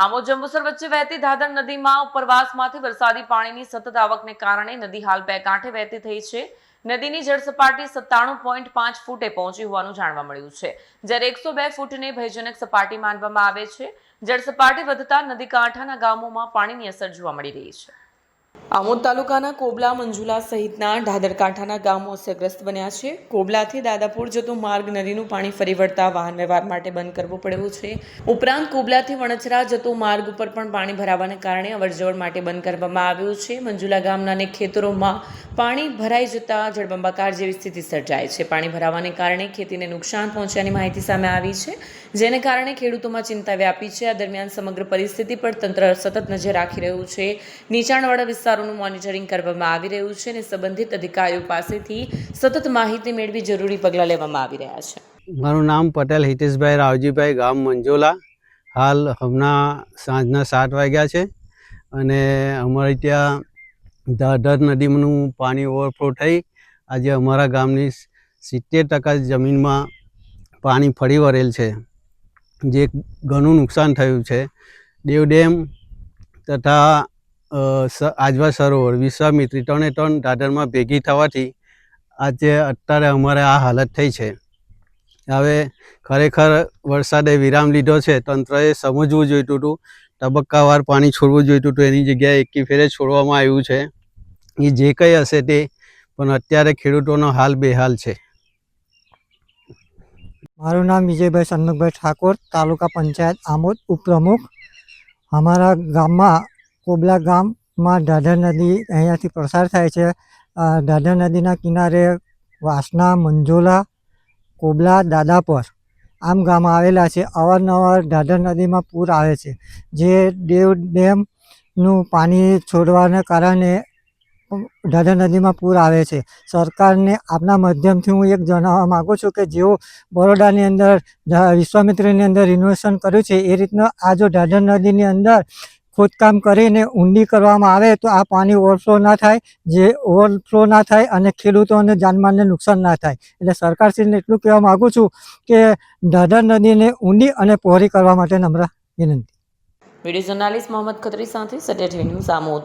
આમોદ જંબુસર વચ્ચે વહેતી ધાદર નદીમાં ઉપરવાસમાંથી વરસાદી પાણીની સતત આવકને કારણે નદી હાલ બે કાંઠે વહેતી થઈ છે। નદીની જળસપાટી 97.5 ફૂટે પહોંચી હોવાનું જાણવા મળ્યું છે, જ્યારે 102 ફૂટને ભયજનક સપાટી માનવામાં આવે છે। જળસપાટી વધતા નદી કાંઠાના ગામોમાં પાણીની અસર જોવા મળી રહી છે। આમોદ તાલુકાના કોબલા, મંજુલા સહિતના ધાદર કાંઠાના ગામો અસરગ્રસ્ત બન્યા છે। કોબલાથી દાદાપુર જતો માર્ગ નદીનું પાણી ફરી વળતા વાહન વ્યવહાર માટે બંધ કરવો પડ્યો છે। ઉપરાંત કોબલાથી વણછરા જતો માર્ગ ઉપર પણ પાણી ભરાવાને કારણે અવરજવર માટે બંધ કરવામાં આવ્યો છે। મંજુલા ગામના અનેક ખેતરોમાં પાણી ભરાઈ જતા જળબંબાકાર જેવી સ્થિતિ સર્જાય છે। પાણી ભરાવાને કારણે ખેતીને નુકસાન પહોંચ્યાની માહિતી સામે આવી છે, જેને કારણે ખેડૂતોમાં ચિંતા વ્યાપી છે। આ દરમિયાન સમગ્ર પરિસ્થિતિ પર તંત્ર સતત નજર રાખી રહ્યું છે। નીચાણવાળા વિસ્તારોનું મોનિટરિંગ કરવામાં આવી રહ્યું છે અને સંબંધિત અધિકારીઓ પાસેથી સતત માહિતી મેળવી જરૂરી પગલાં લેવામાં આવી રહ્યા છે। મારું નામ પટેલ હિતેશભાઈ રાવજીભાઈ, ગામ મંજોલા। હાલ હમણાં સાંજના 7 વાગ્યા છે અને અમારે ત્યાં ધાદર નદીનું પાણી ઓવરફ્લો થઈ આજે અમારા ગામની 70% જમીનમાં પાણી ફરી વળેલ છે, જે ઘણું નુકસાન થયું છે। દેવ ડેમ તથા આજવા સરોવર, વિશ્વામિત્રી ત્રણે ધાદરમાં ભેગી થવાથી આજે અત્યારે અમારે આ હાલત થઈ છે। હવે ખરેખર વરસાદે વિરામ લીધો છે, તંત્રએ સમજવું જોઈતું હતું, તબક્કાવાર પાણી છોડવું જોઈતું હતું, એની જગ્યાએ એકી ફેરે છોડવામાં આવ્યું છે। એ જે કંઈ હશે તે, પણ અત્યારે ખેડૂતોનો હાલ બેહાલ છે। મારું નામ વિજયભાઈ સન્મુખભાઈ ઠાકોર, તાલુકા પંચાયત આમોદ ઉપપ્રમુખ। અમારા ગામમાં કોબલા ગામમાં ધાદર નદી અહીંયાથી પસાર થાય છે। ધાદર નદીના કિનારે વાસણા, મંજોલા, કોબલા, દાદાપર આમ ગામ આવેલા છે। અવારનવાર ધાદર નદીમાં પૂર આવે છે, જે દેવ ડેમનું પાણી છોડવાને કારણે ધાદર નદીમાં પૂર આવે છે। સરકારને આપના માધ્યમથી હું એક જણાવવા માગું છું કે જેઓ બરોડાની અંદર વિશ્વામિત્રીની અંદર રિનોવેશન કર્યું છે, એ રીતના આ જો ધાદર નદીની અંદર ખોદકામ કરીને ઊંડી કરવામાં આવે તો આ પાણી ઓવરફ્લો ના થાય અને ખેડૂતોને જાનમાલને નુકસાન ના થાય। એટલે સરકારશ્રીને એટલું કહેવા માગું છું કે ધાદર નદીને ઊંડી અને પહોળી કરવા માટે નમ્ર વિનંતી। વિડીયો જર્નાલિસ્ટ મોહમ્મદ ખત્રી સાથે સત્ય ટીવી ન્યૂઝ આમોદ।